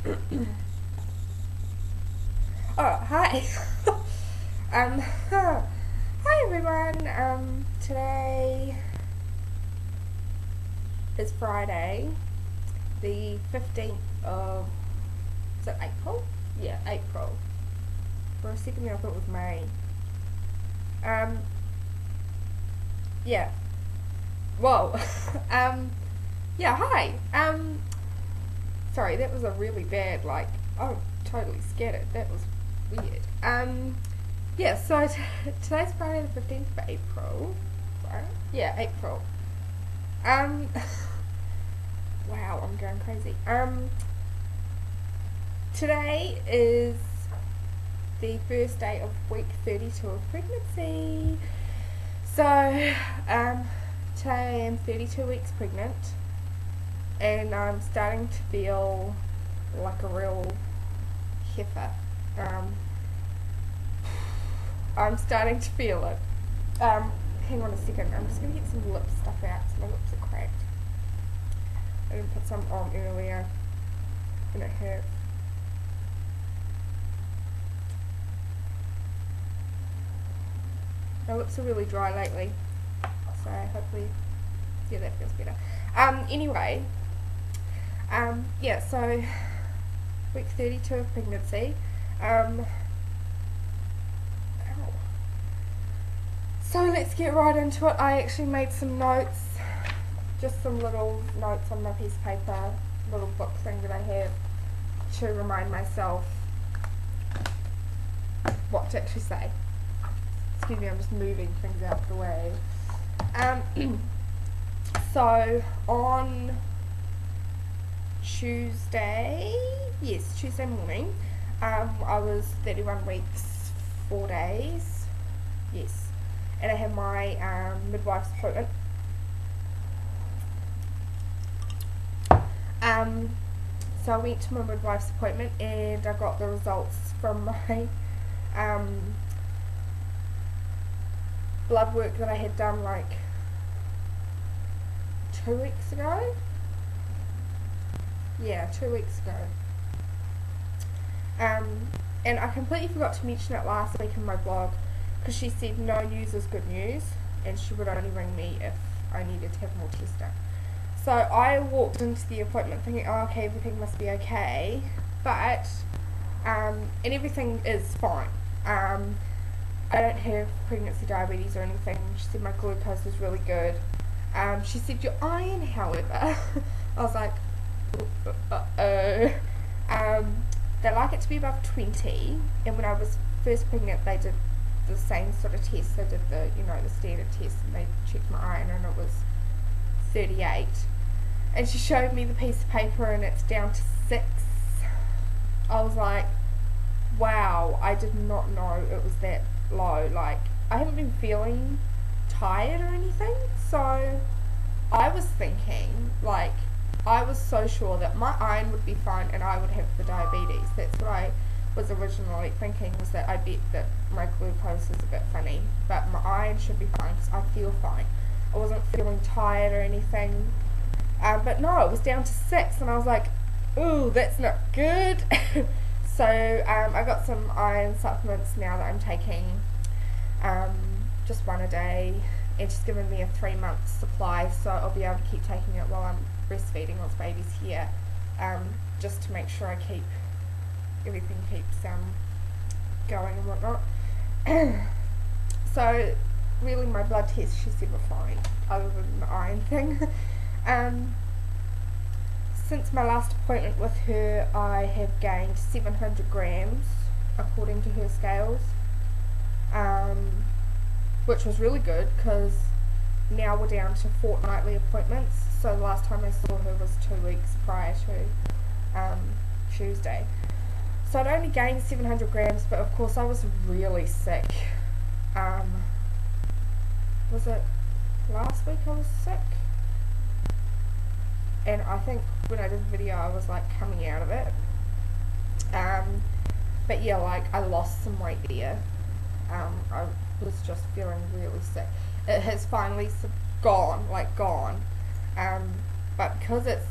Oh, hi. Hi everyone. Today is Friday, the 15th of, is it April? Yeah, April. For a second there I thought it was May. Um, yeah. Whoa. Yeah, hi. Sorry, that was a really bad, oh, totally scared it. That was weird. Yeah, so today's Friday the 15th of April. Right? Yeah, April. Um, wow, I'm going crazy. Today is the first day of week 32 of pregnancy. So, today I am 32 weeks pregnant, and I'm starting to feel like a real heifer. I'm starting to feel it. Hang on a second, I'm just going to get some lip stuff out because my lips are cracked. I didn't put some on earlier and it hurt. My lips are really dry lately, so hopefully, yeah, that feels better. Anyway, yeah, so week 32 of pregnancy. Ow. So let's get right into it. I actually made some notes, just some little notes on my piece of paper, little book thing that I have to remind myself what to actually say. Excuse me, I'm just moving things out of the way. So on Tuesday morning, I was 31 weeks, 4 days, yes, and I had my midwife's appointment. So I went to my midwife's appointment and I got the results from my blood work that I had done like 2 weeks ago. Yeah, 2 weeks ago. And I completely forgot to mention it last week in my blog because she said no news is good news and she would only ring me if I needed to have more tests done. So I walked into the appointment thinking, oh, okay, everything must be okay, but and everything is fine. I don't have pregnancy diabetes or anything. She said my glucose is really good. She said your iron, however, I was like, uh-oh. They like it to be above 20, and when I was first pregnant they did the same sort of test. They did the standard test and they checked my iron and it was 38. And she showed me the piece of paper and it's down to 6. I was like, wow, I did not know it was that low. Like, I haven't been feeling tired or anything, so I was thinking, like, I was so sure that my iron would be fine and I would have the diabetes. That's what I was originally thinking, was that I bet that my glucose is a bit funny, but my iron should be fine because I feel fine. I wasn't feeling tired or anything, but no, it was down to 6 and I was like, ooh, that's not good. So I got some iron supplements now that I'm taking, just one a day, and she's given me a 3-month supply, so I'll be able to keep taking it while I'm breastfeeding once baby's here, just to make sure everything keeps going and whatnot. So really my blood tests, she said, were fine, other than the iron thing. Since my last appointment with her, I have gained 700 grams according to her scales, which was really good because now we're down to fortnightly appointments. So the last time I saw her was 2 weeks prior to Tuesday. So I'd only gained 700 grams, but of course I was really sick. Was it last week I was sick? And I think when I did the video I was like coming out of it. But yeah, like I lost some weight there. I was just feeling really sick. It has finally gone. But because it's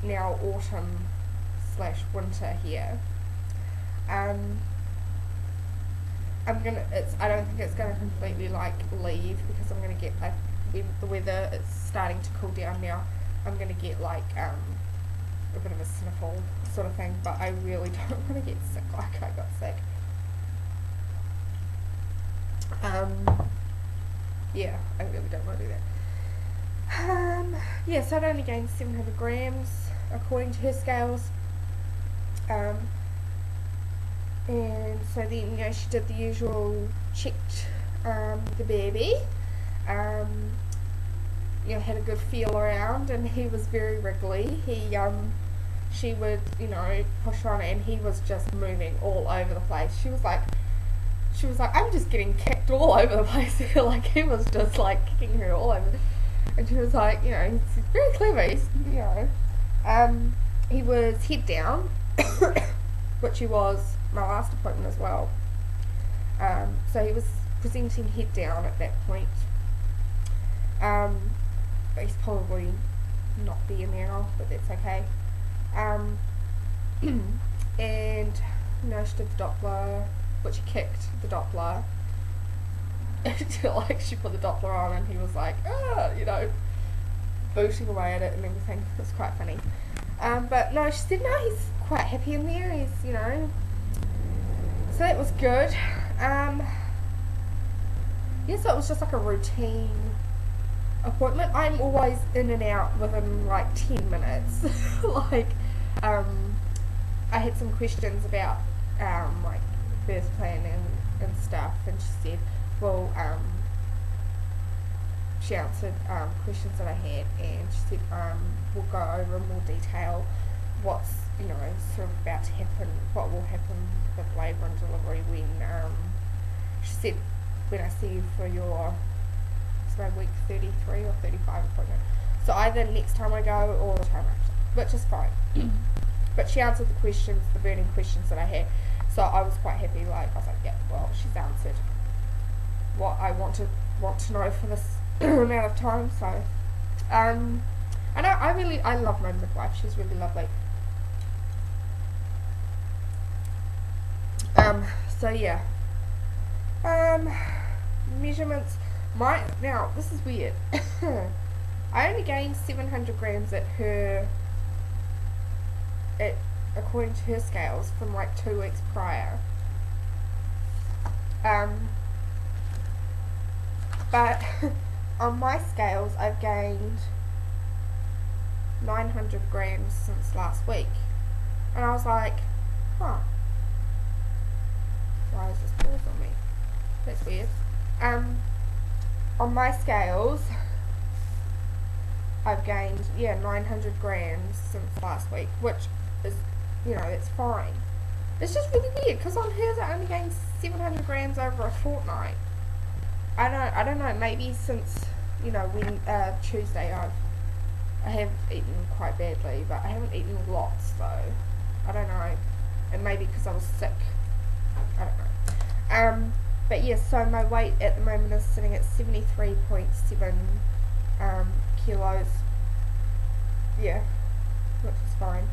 now autumn / winter here. I don't think it's gonna completely like leave, because I'm gonna get like, when the weather is starting to cool down now, I'm gonna get like a bit of a sniffle sort of thing, but I really don't want to get sick like I got sick. Yeah, I really don't want to do that. Yeah, so I'd only gained 700 grams according to her scales. And so then, she did the usual, checked the baby, had a good feel around, and he was very wriggly. She would, push on, and he was just moving all over the place. She was like, I'm just getting kicked all over the place here. Like, he was just like kicking her all over. And she was like, he's very clever. He was head down, which he was my last appointment as well. So he was presenting head down at that point. But he's probably not there now, but that's okay. And she did the Doppler, which he kicked the Doppler until like she put the Doppler on, and he was like, booting away at it and everything. It was quite funny. But no, she said no, he's quite happy in there. He's, so that was good. So it was just like a routine appointment. I'm always in and out within like 10 minutes. I had some questions about like birth planning and stuff, and she said, well, she answered questions that I had, and she said we'll go over in more detail what's sort of about to happen, what will happen with labour and delivery when she said when I see you for your week 33 or 35 appointment. So either next time I go or the time after, which is fine. But she answered the questions, the burning questions that I had. So I was quite happy. Like, I was like, yeah, well, she's answered what I want to know for this amount of time. So, I love my midwife. She's really lovely. So yeah. Measurements. Now this is weird. I only gained 700 grams according to her scales from like 2 weeks prior. But on my scales I've gained 900 grams since last week, and I was like, why is this pause on me? That's weird. On my scales I've gained 900 grams since last week, which is, it's fine. It's just really weird, because on hers I only gained 700 grams over a fortnight. I don't know, maybe since, when Tuesday I have eaten quite badly, but I haven't eaten lots though. I don't know, and maybe because I was sick, I don't know. But yes, so my weight at the moment is sitting at 73.7 kilos, which is fine.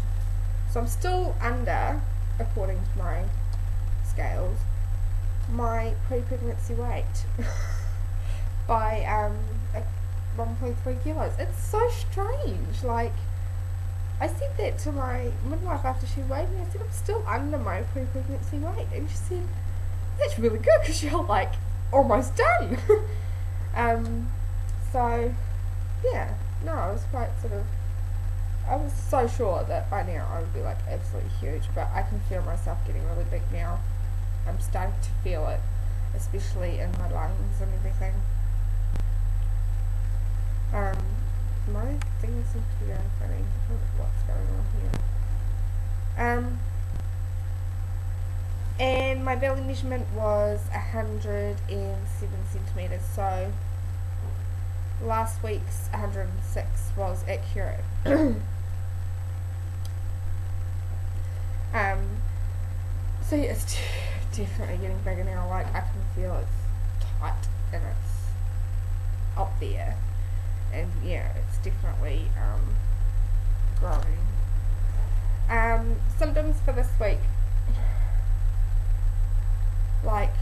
So I'm still under, according to my scales, my pre-pregnancy weight by 1.3 kilos. It's so strange. Like, I said that to my midwife after she weighed me. I said, I'm still under my pre-pregnancy weight, and she said, that's really good, because you're like almost done. So yeah, no, I was quite I was so sure that by now I would be like absolutely huge, but I can feel myself getting really big now. I'm starting to feel it, especially in my lungs and everything. My things seem to be going funny. I don't know what's going on here. And my belly measurement was 107 centimetres, so last week's 106 was accurate. So yeah, it's definitely getting bigger now. Like, I can feel it's tight and it's up there, and yeah, it's definitely growing. Symptoms for this week. Like,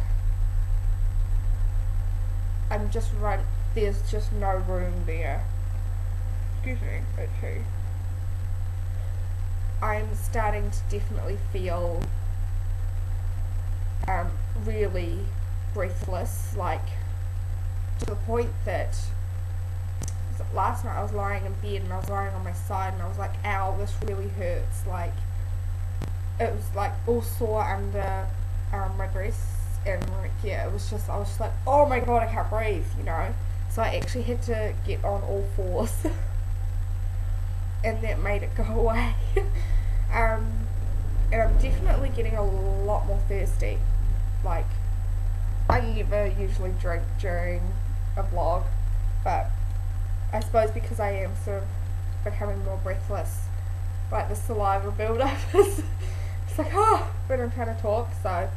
I'm just there's just no room there. Excuse me, okay. I'm starting to definitely feel really breathless, like to the point that last night I was lying in bed and I was lying on my side and I was like, ow, this really hurts. Like, it was like all sore under my breasts, and like, yeah, it was just, I was just like, oh my god, I can't breathe, you know. So I actually had to get on all fours and that made it go away. And I'm definitely getting a lot more thirsty. Like, I never usually drink during a vlog, but I suppose because I am sort of becoming more breathless, like the saliva build-up is, it's like, oh, when I'm trying to talk, so.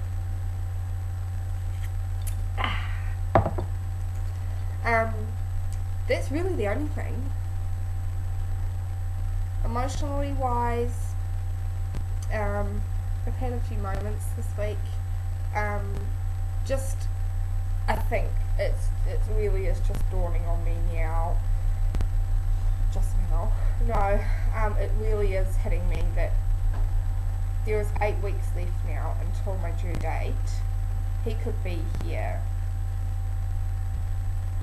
That's really the only thing. Emotionally wise, I've had a few moments this week. Just, I think it really is just dawning on me now. Just now. No, it really is hitting me that there is 8 weeks left now until my due date. He could be here,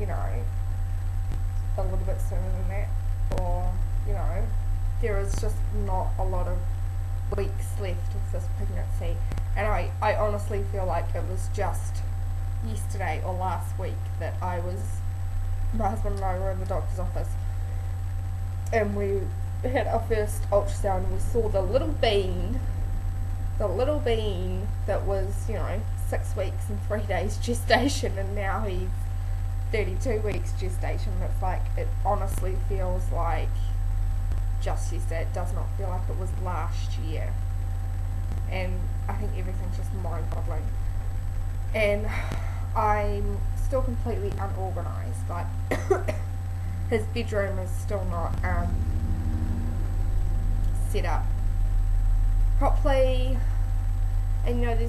you know, a little bit sooner than that, or, you know, there is just not a lot of weeks left of this pregnancy, and I honestly feel like it was just yesterday or last week that my husband and I were in the doctor's office and we had our first ultrasound and we saw the little bean that was, you know, 6 weeks and 3 days gestation, and now he's 32 weeks gestation. It's like, it honestly feels like just yesterday. It does not feel like it was last year, and I think everything's just mind-boggling. And I'm still completely unorganised. Like, his bedroom is still not set up properly, and you know,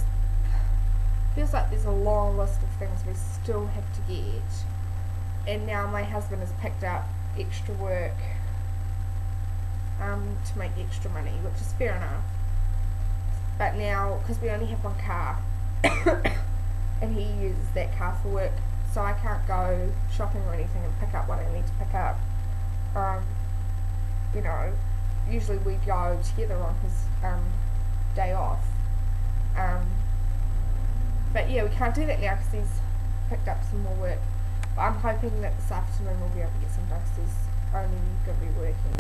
feels like there's a long list of things we still have to get. And now my husband has picked up extra work to make extra money, which is fair enough. But now, because we only have one car and he uses that car for work, so I can't go shopping or anything and pick up what I need to pick up. You know, usually we go together on his day off. But yeah, we can't do that now because he's picked up some more work. But I'm hoping that this afternoon we'll be able to get some done, because he's only going to be working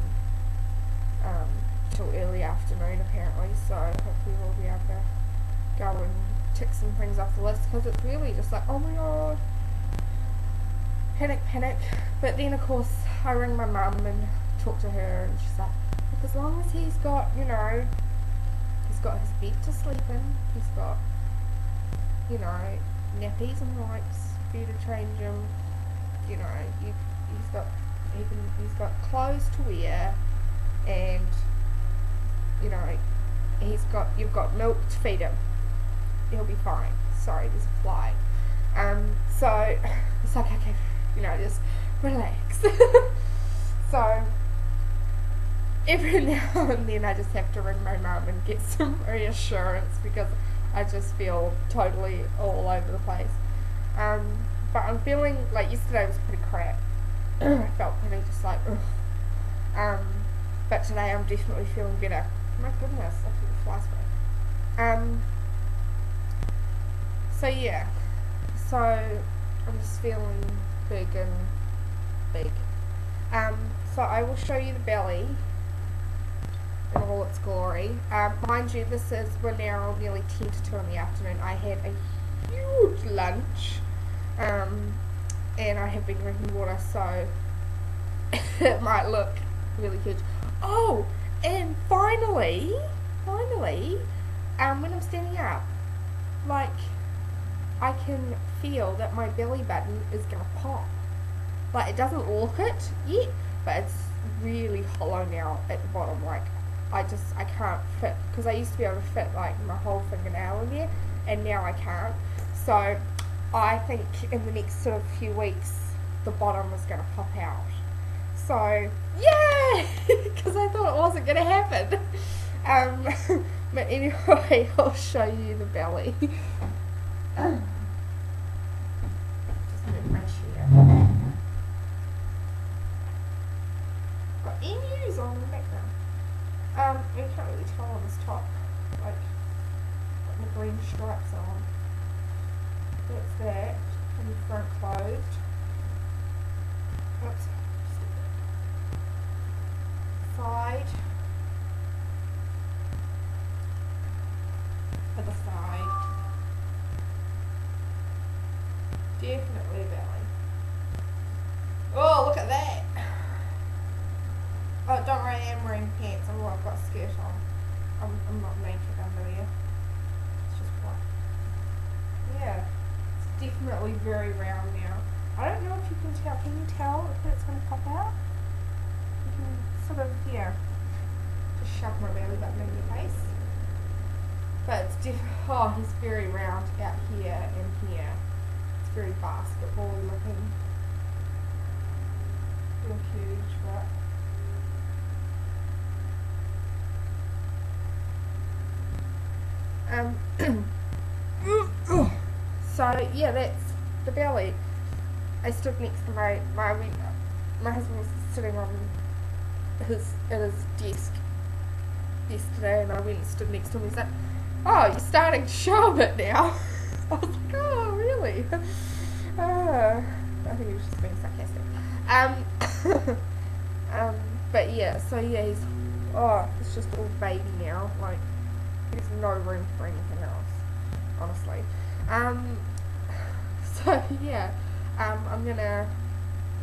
till early afternoon apparently, so hopefully we'll be able to go and tick some things off the list, because it's really just like, oh my god, panic. But then of course I ring my mum and talk to her, and she's like, look, as long as he's got, you know, he's got his bed to sleep in, he's got, you know, nappies and wipes for you to change him, you know, he's got clothes to wear, and you know, you've got milk to feed him, he'll be fine. Sorry, there's a fly. So it's like, okay, you know, just relax. So every now and then I just have to ring my mum and get some reassurance, because I just feel totally all over the place. But I'm feeling like yesterday was pretty crap. I felt pretty just like, ugh. But today I'm definitely feeling better. My goodness, I feel the flies away. So yeah, so I'm just feeling big and big. So I will show you the belly in all its glory. Mind you, we're now nearly 10 to 2 in the afternoon. I had a huge lunch, and I have been drinking water, so it might look really huge. Oh, and finally, when I'm standing up, like, I can feel that my belly button is gonna pop. Like, it doesn't look it yet, but it's really hollow now at the bottom. Like, I can't fit, because I used to be able to fit like my whole fingernail in there, and now I can't. So I think in the next sort of few weeks the bottom is going to pop out. So yeah, because I thought it wasn't going to happen. But anyway, I'll show you the belly. Just move my chair. Got emus on the background. You can't really tell on this top, like the green stripes on. That's that, and the front closed. Oops. Side. For the side. Definitely a belly. Oh, look at that. Oh, don't worry, I am wearing pants. Oh, I've got a skirt on. I'm not naked under there. It's just white. Yeah. It's definitely very round now. I don't know if you can tell. Can you tell if it's going to pop out? You can sort of, yeah. Just shove my belly button in your face. But it's oh, he's very round out here and here. It's very basketball looking. Real huge, but so yeah, that's the belly. I stood next to my husband was sitting on at his desk yesterday, and I went and stood next to him. He's like, "Oh, you're starting to show a bit now." I was like, "Oh, really?" I think he was just being sarcastic. But yeah, so yeah, it's just all baby now. Like, there's no room for anything else, honestly. So yeah, I'm gonna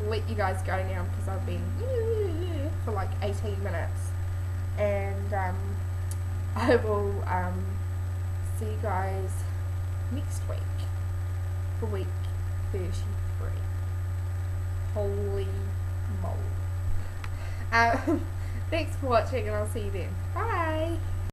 let you guys go now because I've been for like 18 minutes, and I will see you guys next week for week 33. Holy moly. Thanks for watching, and I'll see you then. Bye.